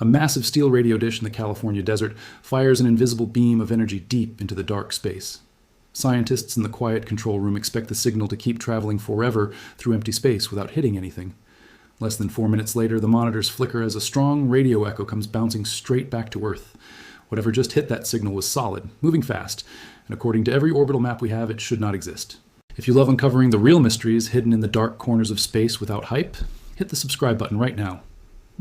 A massive steel radio dish in the California desert fires an invisible beam of energy deep into the dark space. Scientists in the quiet control room expect the signal to keep traveling forever through empty space without hitting anything. Less than 4 minutes later, the monitors flicker as a strong radio echo comes bouncing straight back to Earth. Whatever just hit that signal was solid, moving fast, and according to every orbital map we have, it should not exist. If you love uncovering the real mysteries hidden in the dark corners of space without hype, hit the subscribe button right now.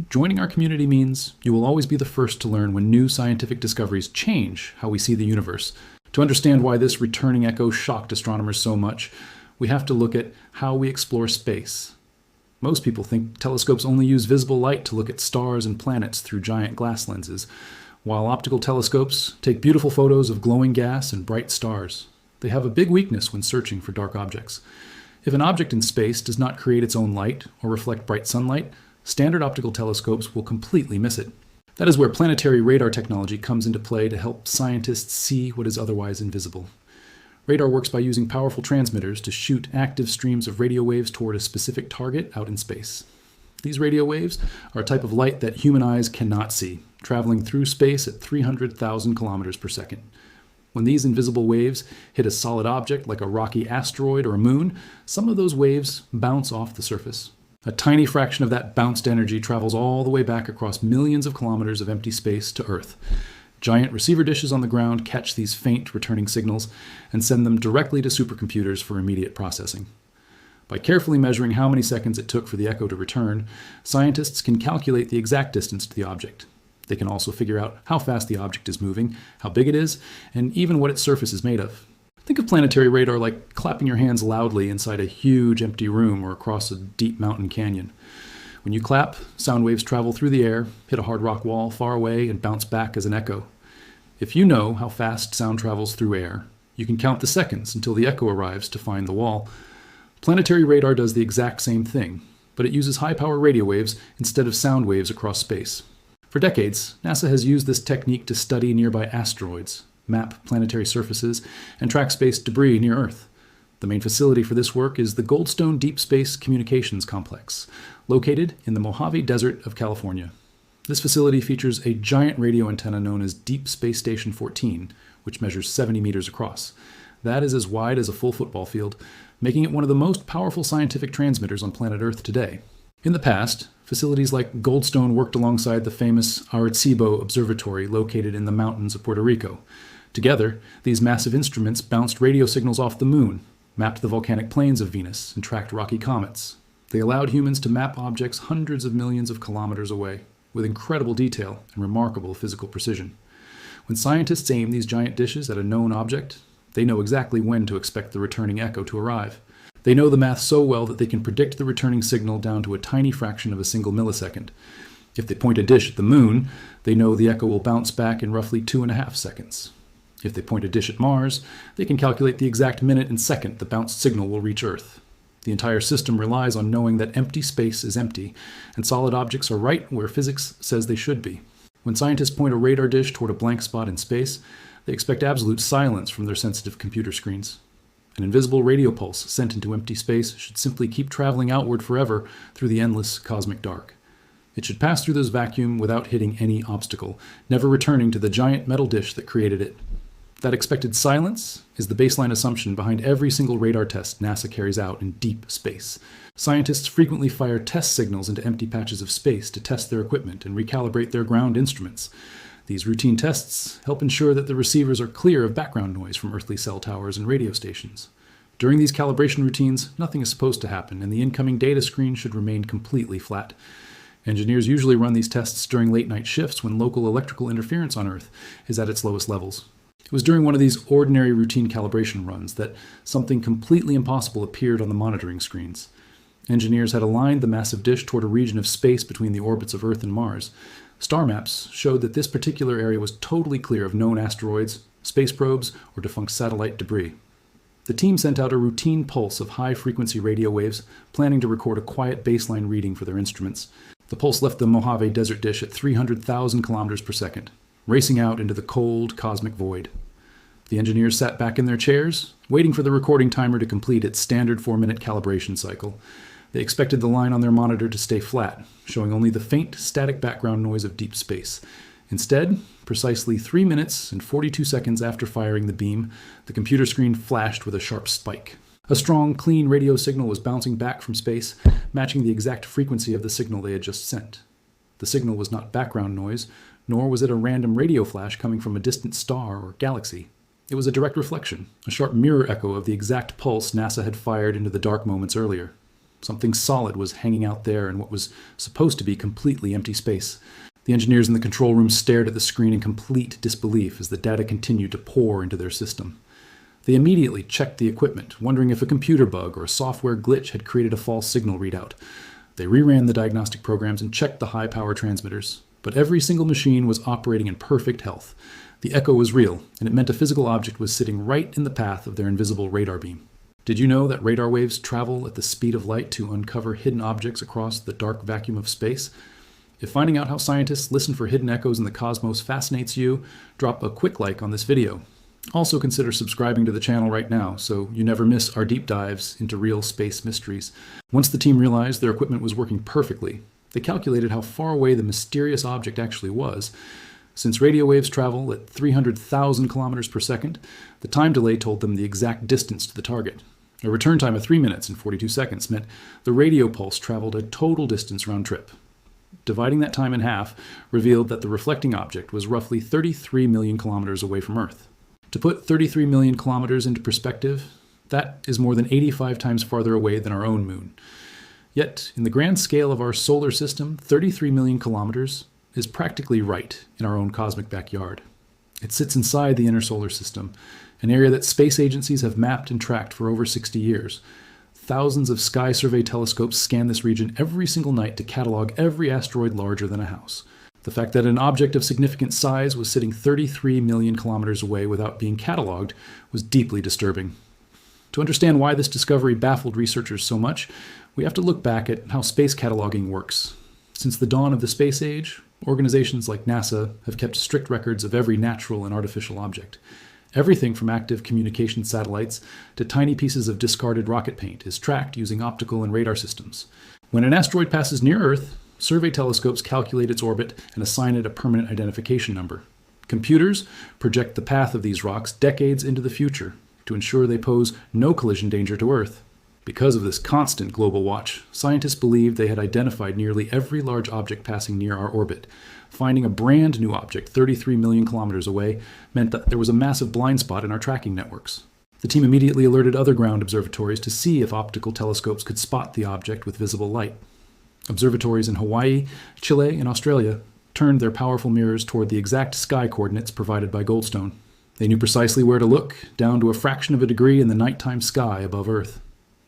Joining our community means you will always be the first to learn when new scientific discoveries change how we see the universe. To understand why this returning echo shocked astronomers so much, we have to look at how we explore space. Most people think telescopes only use visible light to look at stars and planets through giant glass lenses, while optical telescopes take beautiful photos of glowing gas and bright stars. They have a big weakness when searching for dark objects. If an object in space does not create its own light or reflect bright sunlight, standard optical telescopes will completely miss it. That is where planetary radar technology comes into play to help scientists see what is otherwise invisible. Radar works by using powerful transmitters to shoot active streams of radio waves toward a specific target out in space. These radio waves are a type of light that human eyes cannot see, traveling through space at 300,000 kilometers per second. When these invisible waves hit a solid object like a rocky asteroid or a moon, some of those waves bounce off the surface. A tiny fraction of that bounced energy travels all the way back across millions of kilometers of empty space to Earth. Giant receiver dishes on the ground catch these faint returning signals and send them directly to supercomputers for immediate processing. By carefully measuring how many seconds it took for the echo to return, scientists can calculate the exact distance to the object. They can also figure out how fast the object is moving, how big it is, and even what its surface is made of. Think of planetary radar like clapping your hands loudly inside a huge empty room or across a deep mountain canyon. When you clap, sound waves travel through the air, hit a hard rock wall far away, and bounce back as an echo. If you know how fast sound travels through air, you can count the seconds until the echo arrives to find the wall. Planetary radar does the exact same thing, but it uses high-power radio waves instead of sound waves across space. For decades, NASA has used this technique to study nearby asteroids, map planetary surfaces, and track space debris near Earth. The main facility for this work is the Goldstone Deep Space Communications Complex, located in the Mojave Desert of California. This facility features a giant radio antenna known as Deep Space Station 14, which measures 70 meters across. That is as wide as a full football field, making it one of the most powerful scientific transmitters on planet Earth today. In the past, facilities like Goldstone worked alongside the famous Arecibo Observatory located in the mountains of Puerto Rico. Together, these massive instruments bounced radio signals off the moon, mapped the volcanic plains of Venus, and tracked rocky comets. They allowed humans to map objects hundreds of millions of kilometers away, with incredible detail and remarkable physical precision. When scientists aim these giant dishes at a known object, they know exactly when to expect the returning echo to arrive. They know the math so well that they can predict the returning signal down to a tiny fraction of a single millisecond. If they point a dish at the moon, they know the echo will bounce back in roughly 2.5 seconds. If they point a dish at Mars, they can calculate the exact minute and second the bounced signal will reach Earth. The entire system relies on knowing that empty space is empty, and solid objects are right where physics says they should be. When scientists point a radar dish toward a blank spot in space, they expect absolute silence from their sensitive computer screens. An invisible radio pulse sent into empty space should simply keep traveling outward forever through the endless cosmic dark. It should pass through this vacuum without hitting any obstacle, never returning to the giant metal dish that created it. That expected silence is the baseline assumption behind every single radar test NASA carries out in deep space. Scientists frequently fire test signals into empty patches of space to test their equipment and recalibrate their ground instruments. These routine tests help ensure that the receivers are clear of background noise from earthly cell towers and radio stations. During these calibration routines, nothing is supposed to happen, and the incoming data screen should remain completely flat. Engineers usually run these tests during late-night shifts when local electrical interference on Earth is at its lowest levels. It was during one of these ordinary routine calibration runs that something completely impossible appeared on the monitoring screens. Engineers had aligned the massive dish toward a region of space between the orbits of Earth and Mars. Star maps showed that this particular area was totally clear of known asteroids, space probes, or defunct satellite debris. The team sent out a routine pulse of high-frequency radio waves, planning to record a quiet baseline reading for their instruments. The pulse left the Mojave Desert dish at 300,000 kilometers per second, racing out into the cold cosmic void. The engineers sat back in their chairs, waiting for the recording timer to complete its standard 4-minute calibration cycle. They expected the line on their monitor to stay flat, showing only the faint, static background noise of deep space. Instead, precisely 3 minutes and 42 seconds after firing the beam, the computer screen flashed with a sharp spike. A strong, clean radio signal was bouncing back from space, matching the exact frequency of the signal they had just sent. The signal was not background noise, nor was it a random radio flash coming from a distant star or galaxy. It was a direct reflection, a sharp mirror echo of the exact pulse NASA had fired into the dark moments earlier. Something solid was hanging out there in what was supposed to be completely empty space. The engineers in the control room stared at the screen in complete disbelief as the data continued to pour into their system. They immediately checked the equipment, wondering if a computer bug or a software glitch had created a false signal readout. They reran the diagnostic programs and checked the high-power transmitters, but every single machine was operating in perfect health. The echo was real, and it meant a physical object was sitting right in the path of their invisible radar beam. Did you know that radar waves travel at the speed of light to uncover hidden objects across the dark vacuum of space? If finding out how scientists listen for hidden echoes in the cosmos fascinates you, drop a quick like on this video. Also consider subscribing to the channel right now so you never miss our deep dives into real space mysteries. Once the team realized their equipment was working perfectly, they calculated how far away the mysterious object actually was. Since radio waves travel at 300,000 kilometers per second, the time delay told them the exact distance to the target. A return time of 3 minutes and 42 seconds meant the radio pulse traveled a total distance round trip. Dividing that time in half revealed that the reflecting object was roughly 33 million kilometers away from Earth. To put 33 million kilometers into perspective, that is more than 85 times farther away than our own moon. Yet, in the grand scale of our solar system, 33 million kilometers is practically right in our own cosmic backyard. It sits inside the inner solar system, an area that space agencies have mapped and tracked for over 60 years. Thousands of sky survey telescopes scan this region every single night to catalog every asteroid larger than a house. The fact that an object of significant size was sitting 33 million kilometers away without being cataloged was deeply disturbing. To understand why this discovery baffled researchers so much, we have to look back at how space cataloging works. Since the dawn of the space age, organizations like NASA have kept strict records of every natural and artificial object. Everything from active communication satellites to tiny pieces of discarded rocket paint is tracked using optical and radar systems. When an asteroid passes near Earth, survey telescopes calculate its orbit and assign it a permanent identification number. Computers project the path of these rocks decades into the future to ensure they pose no collision danger to Earth. Because of this constant global watch, scientists believed they had identified nearly every large object passing near our orbit. Finding a brand new object 33 million kilometers away meant that there was a massive blind spot in our tracking networks. The team immediately alerted other ground observatories to see if optical telescopes could spot the object with visible light. Observatories in Hawaii, Chile, and Australia turned their powerful mirrors toward the exact sky coordinates provided by Goldstone. They knew precisely where to look, down to a fraction of a degree in the nighttime sky above Earth.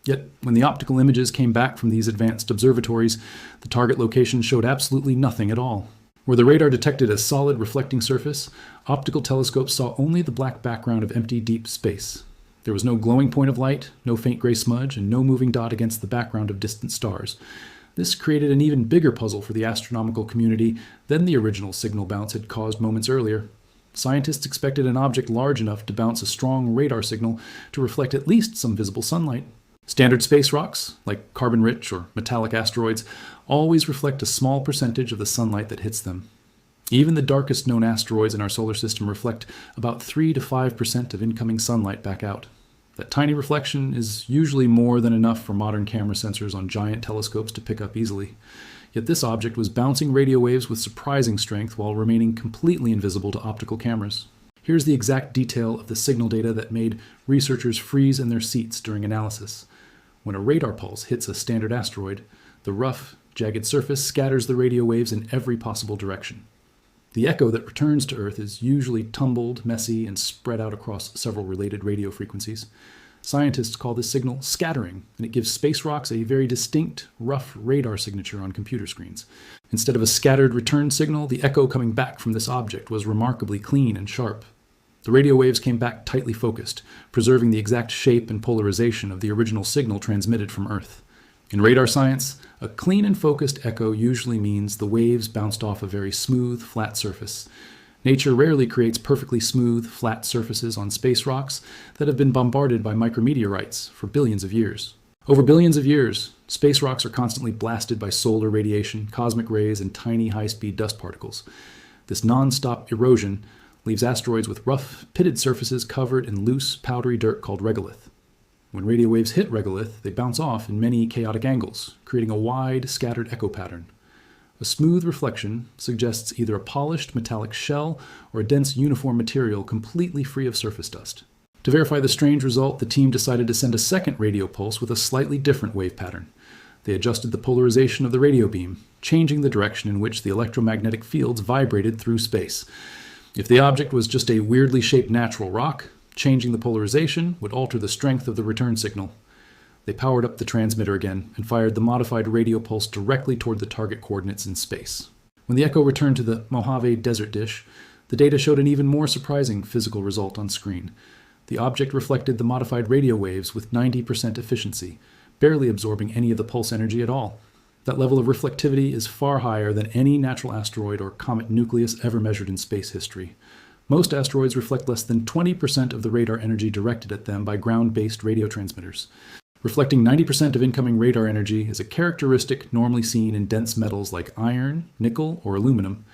Yet, when the optical images came back from these advanced observatories, the target location showed absolutely nothing at all. Where the radar detected a solid reflecting surface, optical telescopes saw only the black background of empty deep space. There was no glowing point of light, no faint gray smudge, and no moving dot against the background of distant stars. This created an even bigger puzzle for the astronomical community than the original signal bounce had caused moments earlier. Scientists expected an object large enough to bounce a strong radar signal to reflect at least some visible sunlight. Standard space rocks, like carbon-rich or metallic asteroids, always reflect a small percentage of the sunlight that hits them. Even the darkest known asteroids in our solar system reflect about 3 to 5% of incoming sunlight back out. That tiny reflection is usually more than enough for modern camera sensors on giant telescopes to pick up easily. Yet this object was bouncing radio waves with surprising strength while remaining completely invisible to optical cameras. Here's the exact detail of the signal data that made researchers freeze in their seats during analysis. When a radar pulse hits a standard asteroid, the rough, jagged surface scatters the radio waves in every possible direction. The echo that returns to Earth is usually tumbled, messy, and spread out across several related radio frequencies. Scientists call this signal scattering, and it gives space rocks a very distinct, rough radar signature on computer screens. Instead of a scattered return signal, the echo coming back from this object was remarkably clean and sharp. The radio waves came back tightly focused, preserving the exact shape and polarization of the original signal transmitted from Earth. In radar science, a clean and focused echo usually means the waves bounced off a very smooth, flat surface. Nature rarely creates perfectly smooth, flat surfaces on space rocks that have been bombarded by micrometeorites for billions of years. Over billions of years, space rocks are constantly blasted by solar radiation, cosmic rays, and tiny high-speed dust particles. This non-stop erosion leaves asteroids with rough, pitted surfaces covered in loose, powdery dirt called regolith. When radio waves hit regolith, they bounce off in many chaotic angles, creating a wide, scattered echo pattern. A smooth reflection suggests either a polished metallic shell or a dense uniform material completely free of surface dust. To verify the strange result, the team decided to send a second radio pulse with a slightly different wave pattern. They adjusted the polarization of the radio beam, changing the direction in which the electromagnetic fields vibrated through space. If the object was just a weirdly shaped natural rock, changing the polarization would alter the strength of the return signal. They powered up the transmitter again and fired the modified radio pulse directly toward the target coordinates in space. When the echo returned to the Mojave Desert dish, the data showed an even more surprising physical result on screen. The object reflected the modified radio waves with 90% efficiency, barely absorbing any of the pulse energy at all. That level of reflectivity is far higher than any natural asteroid or comet nucleus ever measured in space history. Most asteroids reflect less than 20% of the radar energy directed at them by ground-based radio transmitters. Reflecting 90% of incoming radar energy is a characteristic normally seen in dense metals like iron, nickel, or aluminum.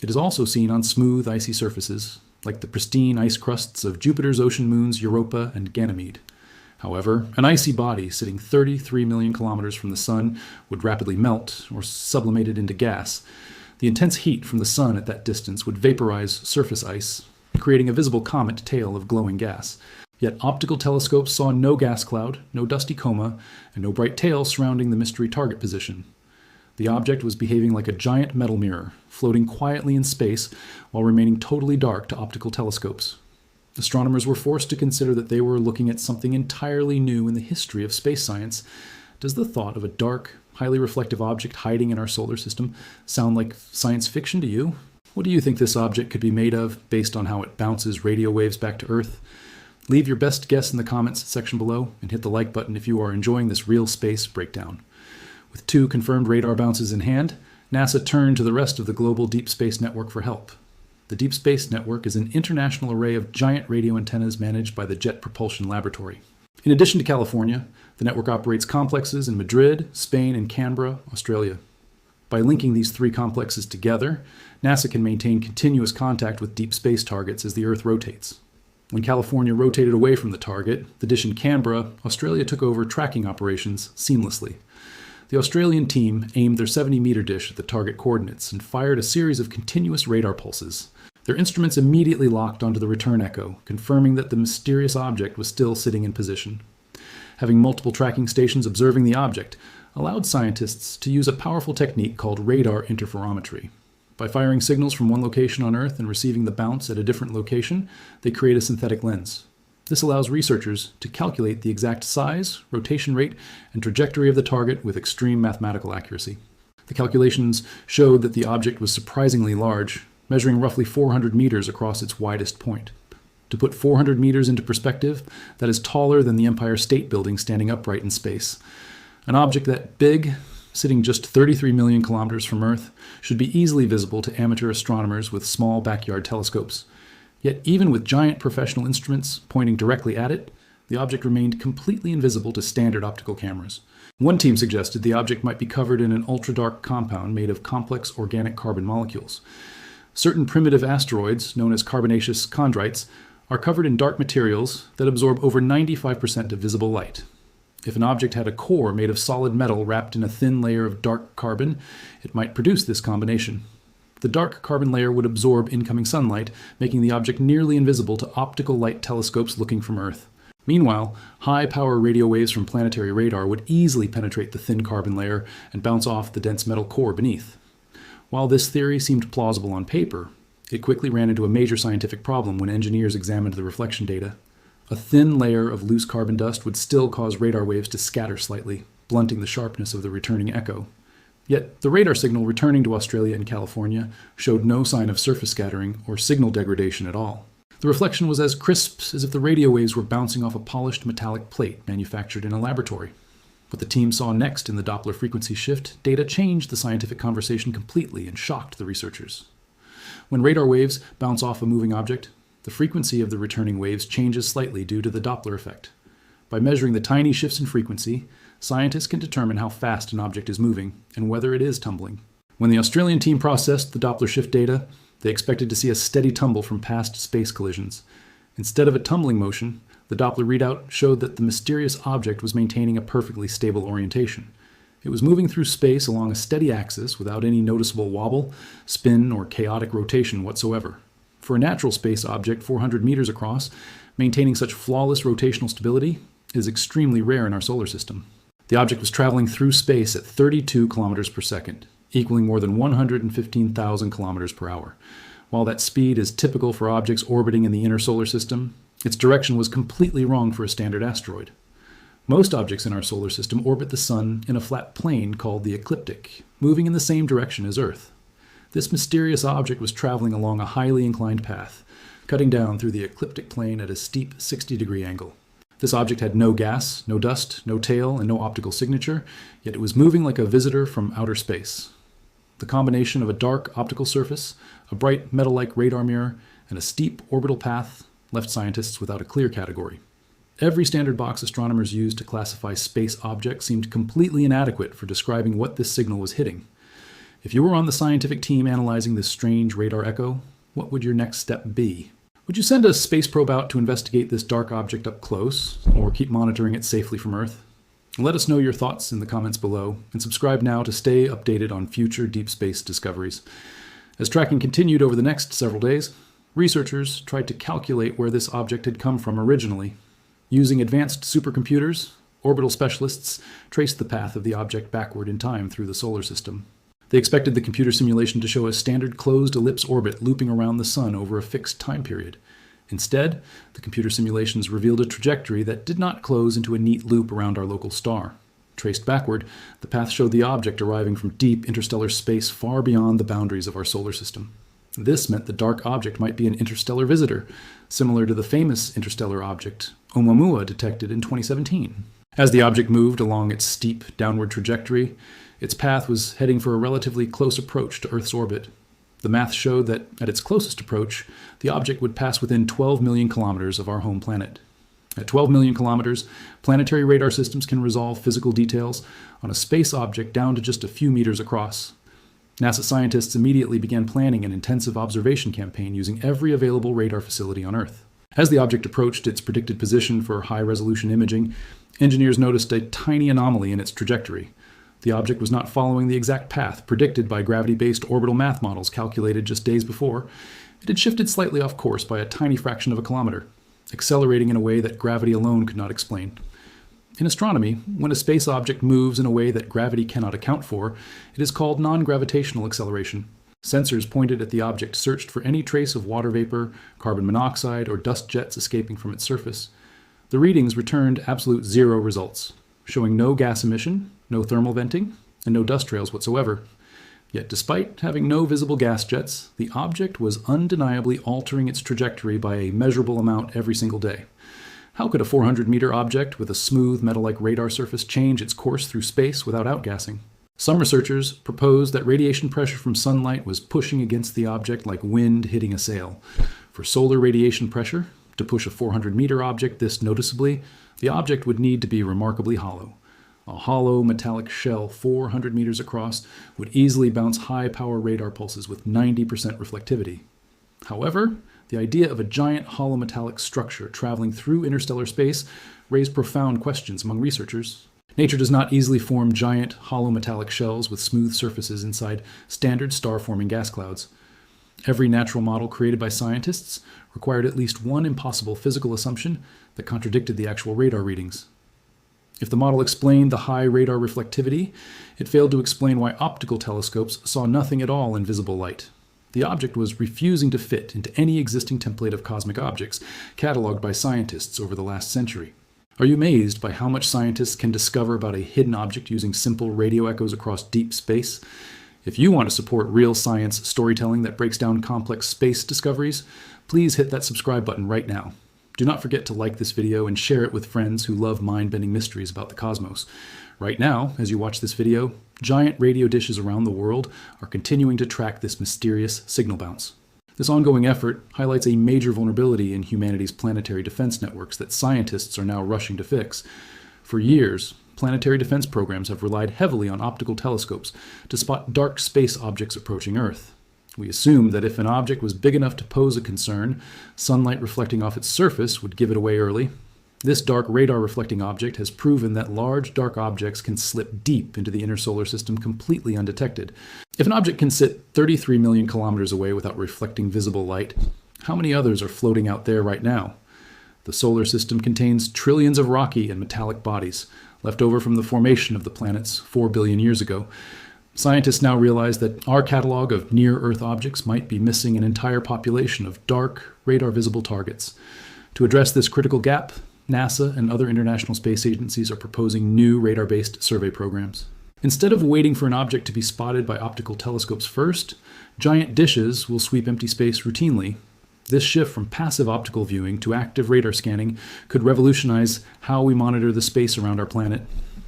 It is also seen on smooth, icy surfaces, like the pristine ice crusts of Jupiter's ocean moons Europa and Ganymede. However, an icy body sitting 33 million kilometers from the Sun would rapidly melt or sublimate it into gas. The intense heat from the Sun at that distance would vaporize surface ice, creating a visible comet tail of glowing gas. Yet optical telescopes saw no gas cloud, no dusty coma, and no bright tail surrounding the mystery target position. The object was behaving like a giant metal mirror, floating quietly in space while remaining totally dark to optical telescopes. Astronomers were forced to consider that they were looking at something entirely new in the history of space science. Does the thought of a dark, highly reflective object hiding in our solar system sound like science fiction to you? What do you think this object could be made of based on how it bounces radio waves back to Earth? Leave your best guess in the comments section below and hit the like button if you are enjoying this real space breakdown. With 2 confirmed radar bounces in hand, NASA turned to the rest of the global Deep Space Network for help. The Deep Space Network is an international array of giant radio antennas managed by the Jet Propulsion Laboratory. In addition to California, the network operates complexes in Madrid, Spain, and Canberra, Australia. By linking these 3 complexes together, NASA can maintain continuous contact with deep space targets as the Earth rotates. When California rotated away from the target, the dish in Canberra, Australia took over tracking operations seamlessly. The Australian team aimed their 70-meter dish at the target coordinates and fired a series of continuous radar pulses. Their instruments immediately locked onto the return echo, confirming that the mysterious object was still sitting in position. Having multiple tracking stations observing the object allowed scientists to use a powerful technique called radar interferometry. By firing signals from one location on Earth and receiving the bounce at a different location, they create a synthetic lens. This allows researchers to calculate the exact size, rotation rate, and trajectory of the target with extreme mathematical accuracy. The calculations showed that the object was surprisingly large, measuring roughly 400 meters across its widest point. To put 400 meters into perspective, that is taller than the Empire State Building standing upright in space. An object that big, sitting just 33 million kilometers from Earth, should be easily visible to amateur astronomers with small backyard telescopes. Yet even with giant professional instruments pointing directly at it, the object remained completely invisible to standard optical cameras. One team suggested the object might be covered in an ultra-dark compound made of complex organic carbon molecules. Certain primitive asteroids, known as carbonaceous chondrites, are covered in dark materials that absorb over 95% of visible light. If an object had a core made of solid metal wrapped in a thin layer of dark carbon, it might produce this combination. The dark carbon layer would absorb incoming sunlight, making the object nearly invisible to optical light telescopes looking from Earth. Meanwhile, high-power radio waves from planetary radar would easily penetrate the thin carbon layer and bounce off the dense metal core beneath. While this theory seemed plausible on paper, it quickly ran into a major scientific problem when engineers examined the reflection data. A thin layer of loose carbon dust would still cause radar waves to scatter slightly, blunting the sharpness of the returning echo. Yet, the radar signal returning to Australia and California showed no sign of surface scattering or signal degradation at all. The reflection was as crisp as if the radio waves were bouncing off a polished metallic plate manufactured in a laboratory. What the team saw next in the Doppler frequency shift data changed the scientific conversation completely and shocked the researchers. When radar waves bounce off a moving object, the frequency of the returning waves changes slightly due to the Doppler effect. By measuring the tiny shifts in frequency, scientists can determine how fast an object is moving and whether it is tumbling. When the Australian team processed the Doppler shift data, they expected to see a steady tumble from past space collisions. Instead of a tumbling motion, the Doppler readout showed that the mysterious object was maintaining a perfectly stable orientation. It was moving through space along a steady axis without any noticeable wobble, spin, or chaotic rotation whatsoever. For a natural space object 400 meters across, maintaining such flawless rotational stability is extremely rare in our solar system. The object was traveling through space at 32 kilometers per second, equaling more than 115,000 kilometers per hour. While that speed is typical for objects orbiting in the inner solar system, its direction was completely wrong for a standard asteroid. Most objects in our solar system orbit the Sun in a flat plane called the ecliptic, moving in the same direction as Earth. This mysterious object was traveling along a highly inclined path, cutting down through the ecliptic plane at a steep 60-degree angle. This object had no gas, no dust, no tail, and no optical signature, yet it was moving like a visitor from outer space. The combination of a dark optical surface, a bright metal-like radar mirror, and a steep orbital path left scientists without a clear category. Every standard box astronomers use to classify space objects seemed completely inadequate for describing what this signal was hitting. If you were on the scientific team analyzing this strange radar echo, what would your next step be? Would you send a space probe out to investigate this dark object up close, or keep monitoring it safely from Earth? Let us know your thoughts in the comments below, and subscribe now to stay updated on future deep space discoveries. As tracking continued over the next several days, researchers tried to calculate where this object had come from originally. Using advanced supercomputers, orbital specialists traced the path of the object backward in time through the solar system. They expected the computer simulation to show a standard closed ellipse orbit looping around the Sun over a fixed time period. Instead, the computer simulations revealed a trajectory that did not close into a neat loop around our local star. Traced backward, the path showed the object arriving from deep interstellar space far beyond the boundaries of our solar system. This meant the dark object might be an interstellar visitor, similar to the famous interstellar object Oumuamua detected in 2017. As the object moved along its steep downward trajectory, its path was heading for a relatively close approach to Earth's orbit. The math showed that at its closest approach, the object would pass within 12 million kilometers of our home planet. At 12 million kilometers, planetary radar systems can resolve physical details on a space object down to just a few meters across. NASA scientists immediately began planning an intensive observation campaign using every available radar facility on Earth. As the object approached its predicted position for high-resolution imaging, engineers noticed a tiny anomaly in its trajectory. The object was not following the exact path predicted by gravity-based orbital math models calculated just days before. It had shifted slightly off course by a tiny fraction of a kilometer, accelerating in a way that gravity alone could not explain. In astronomy, when a space object moves in a way that gravity cannot account for, it is called non-gravitational acceleration. Sensors pointed at the object searched for any trace of water vapor, carbon monoxide, or dust jets escaping from its surface. The readings returned absolute zero results, showing no gas emission, no thermal venting, and no dust trails whatsoever. Yet despite having no visible gas jets, the object was undeniably altering its trajectory by a measurable amount every single day. How could a 400-meter object with a smooth metal-like radar surface change its course through space without outgassing? Some researchers proposed that radiation pressure from sunlight was pushing against the object like wind hitting a sail. For solar radiation pressure, to push a 400-meter object this noticeably, the object would need to be remarkably hollow. A hollow metallic shell 400 meters across would easily bounce high-power radar pulses with 90% reflectivity. However, the idea of a giant hollow metallic structure traveling through interstellar space raised profound questions among researchers. Nature does not easily form giant hollow metallic shells with smooth surfaces inside standard star-forming gas clouds. Every natural model created by scientists required at least one impossible physical assumption that contradicted the actual radar readings. If the model explained the high radar reflectivity, it failed to explain why optical telescopes saw nothing at all in visible light. The object was refusing to fit into any existing template of cosmic objects cataloged by scientists over the last century. Are you amazed by how much scientists can discover about a hidden object using simple radio echoes across deep space? If you want to support real science storytelling that breaks down complex space discoveries, please hit that subscribe button right now. Do not forget to like this video and share it with friends who love mind-bending mysteries about the cosmos. Right now, as you watch this video, giant radio dishes around the world are continuing to track this mysterious signal bounce. This ongoing effort highlights a major vulnerability in humanity's planetary defense networks that scientists are now rushing to fix. For years, planetary defense programs have relied heavily on optical telescopes to spot dark space objects approaching Earth. We assumed that if an object was big enough to pose a concern, sunlight reflecting off its surface would give it away early. This dark radar-reflecting object has proven that large dark objects can slip deep into the inner solar system completely undetected. If an object can sit 33 million kilometers away without reflecting visible light, how many others are floating out there right now? The solar system contains trillions of rocky and metallic bodies, left over from the formation of the planets 4 billion years ago. Scientists now realize that our catalog of near-Earth objects might be missing an entire population of dark, radar-visible targets. To address this critical gap, NASA and other international space agencies are proposing new radar-based survey programs. Instead of waiting for an object to be spotted by optical telescopes first, giant dishes will sweep empty space routinely. This shift from passive optical viewing to active radar scanning could revolutionize how we monitor the space around our planet.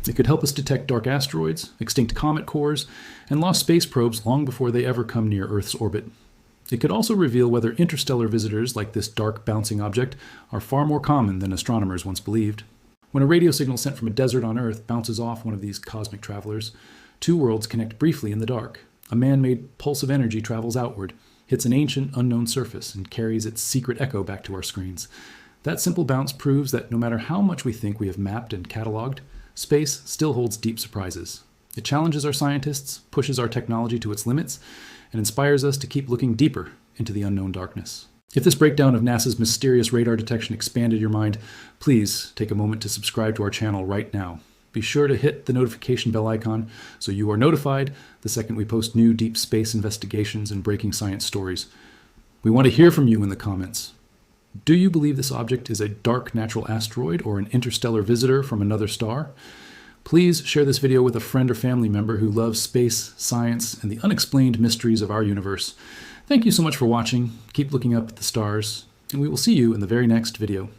It could help us detect dark asteroids, extinct comet cores, and lost space probes long before they ever come near Earth's orbit. It could also reveal whether interstellar visitors like this dark bouncing object are far more common than astronomers once believed. When a radio signal sent from a desert on Earth bounces off one of these cosmic travelers, two worlds connect briefly in the dark. A man-made pulse of energy travels outward, hits an ancient, unknown surface, and carries its secret echo back to our screens. That simple bounce proves that no matter how much we think we have mapped and cataloged, space still holds deep surprises. It challenges our scientists, pushes our technology to its limits, and inspires us to keep looking deeper into the unknown darkness. If this breakdown of NASA's mysterious radar detection expanded your mind, please take a moment to subscribe to our channel right now. Be sure to hit the notification bell icon so you are notified the second we post new deep space investigations and breaking science stories. We want to hear from you in the comments. Do you believe this object is a dark natural asteroid or an interstellar visitor from another star? Please share this video with a friend or family member who loves space, science, and the unexplained mysteries of our universe. Thank you so much for watching. Keep looking up at the stars, and we will see you in the very next video.